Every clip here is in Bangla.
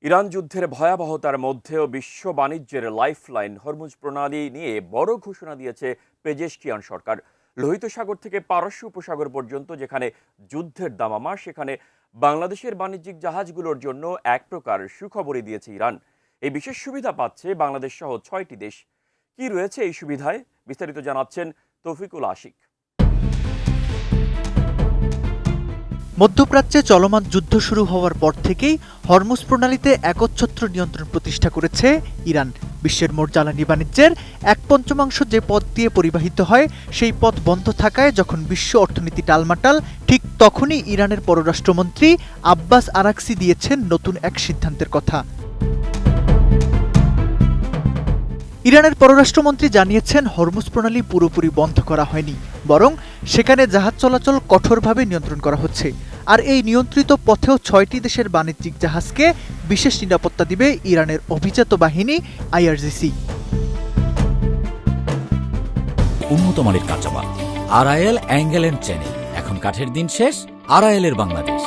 ইরান যুদ্ধের ভয়াবহতার মধ্যেও বিশ্ব বাণিজ্যের লাইফলাইন হরমুজ প্রণালী নিয়ে বড় ঘোষণা দিয়েছে পেজেশকিয়ান সরকার। লোহিত সাগর থেকে পারস্য উপসাগর পর্যন্ত যেখানে যুদ্ধের দামামা, সেখানে বাংলাদেশের বাণিজ্যিক জাহাজগুলোর জন্য এক প্রকার সুখবরই দিয়েছে ইরান। এই বিশেষ সুবিধা পাচ্ছে বাংলাদেশ সহ 6টি দেশ। কি রয়েছে এই সুবিধায়, বিস্তারিত জানাচ্ছেন তৌফিকুল আশিক। মধ্যপ্রাচ্যে চলমান যুদ্ধ শুরু হওয়ার পর থেকেই হরমুজ প্রণালীতে একচ্ছত্র নিয়ন্ত্রণ প্রতিষ্ঠা করেছে ইরান। বিশ্বের মোট জ্বালানি বাণিজ্যের 1/5 যে পথ দিয়ে পরিবাহিত হয়, সেই পথ বন্ধ থাকায় যখন বিশ্ব অর্থনীতি টালমাটাল, ঠিক তখনই ইরানের পররাষ্ট্রমন্ত্রী আব্বাস আরাকচি দিয়েছেন নতুন এক সিদ্ধান্তের কথা। ইরানের পররাষ্ট্রমন্ত্রী জানিয়েছেন, হরমুজ প্রণালী পুরোপুরি বন্ধ করা হয়নি, বরং সেখানে জাহাজ চলাচল কঠোরভাবে নিয়ন্ত্রণ করা হচ্ছে। আর এই নিয়ন্ত্রিত পথেও 6টি দেশের বাণিজ্যিক জাহাজকে বিশেষ নিরাপত্তা দিবে ইরানের অভিজাত বাহিনী IRGC। উন্নত মানের কাঁচামাল, আরআইএল অ্যাঙ্গেল এন্ড চ্যানেল। এখন কাঠের দিন শেষ, আরআইএল-এর বাংলাদেশ।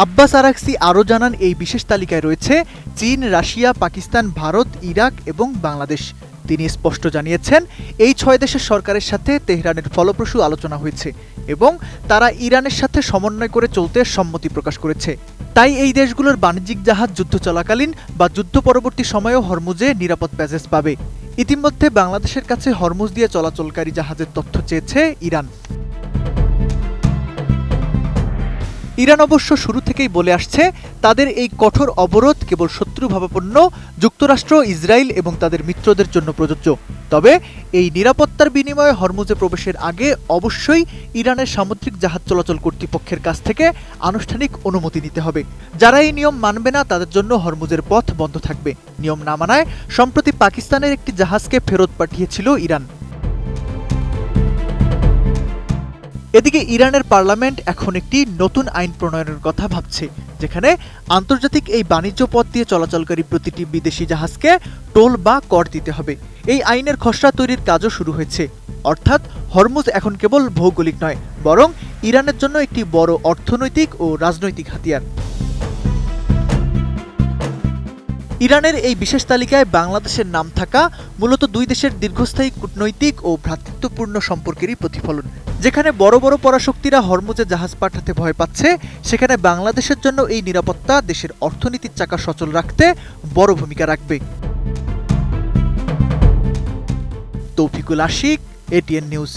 আব্বাস আরাকচি আরও জানান, এই বিশেষ তালিকায় রয়েছে চীন, রাশিয়া, পাকিস্তান, ভারত, ইরাক এবং বাংলাদেশ। তিনি স্পষ্ট জানিয়েছেন, এই 6 দেশের সরকারের সাথে তেহরানের ফলপ্রসূ আলোচনা হয়েছে এবং তারা ইরানের সাথে সমন্বয় করে চলতে সম্মতি প্রকাশ করেছে। তাই এই দেশগুলোর বাণিজ্যিক জাহাজ যুদ্ধ চলাকালীন বা যুদ্ধ পরবর্তী সময়েও হরমুজে নিরাপদ প্যাসেজ পাবে। ইতিমধ্যে বাংলাদেশের কাছে হরমুজ দিয়ে চলাচলকারী জাহাজের তথ্য চেয়েছে ইরান। ইরান অবশ্য শুরু থেকেই বলে আসছে, তাদের এই কঠোর অবরোধ কেবল শত্রুভাবাপন্ন যুক্তরাষ্ট্র, ইসরায়েল এবং তাদের মিত্রদের জন্য প্রযোজ্য। তবে এই নিরাপত্তার বিনিময়ে হরমুজে প্রবেশের আগে অবশ্যই ইরানের সামুদ্রিক জাহাজ চলাচল কর্তৃপক্ষের কাছ থেকে আনুষ্ঠানিক অনুমতি নিতে হবে। যারা এই নিয়ম মানবে না, তাদের জন্য হরমুজের পথ বন্ধ থাকবে। নিয়ম না মানায় সম্প্রতি পাকিস্তানের একটি জাহাজকে ফেরত পাঠিয়েছিল ইরান। এদিকে ইরানের পার্লামেন্ট এখন একটি নতুন আইন প্রণয়নের কথা ভাবছে, যেখানে আন্তর্জাতিক এই বাণিজ্য পথ দিয়ে চলাচলকারী প্রতিটি বিদেশি জাহাজকে টোল বা কর দিতে হবে। এই আইনের খসড়া তৈরির কাজও শুরু হয়েছে। অর্থাৎ হরমুজ এখন কেবল ভৌগোলিক নয়, বরং ইরানের জন্য একটি বড় অর্থনৈতিক ও রাজনৈতিক হাতিয়ার। ইরানের এই বিশেষ তালিকায় বাংলাদেশের নাম থাকা মূলত 2 দেশের দীর্ঘস্থায়ী কূটনৈতিক ও ভ্রাতৃত্বপূর্ণ সম্পর্কেরই প্রতিফলন। যেখানে বড় বড় পরাশক্তিরা হরমুজে জাহাজ পাঠাতে ভয় পাচ্ছে, সেখানে বাংলাদেশের জন্য এই নিরাপত্তা দেশের অর্থনীতির চাকা সচল রাখতে বড় ভূমিকা রাখবে। Toufiqul Ashiq, ATN news.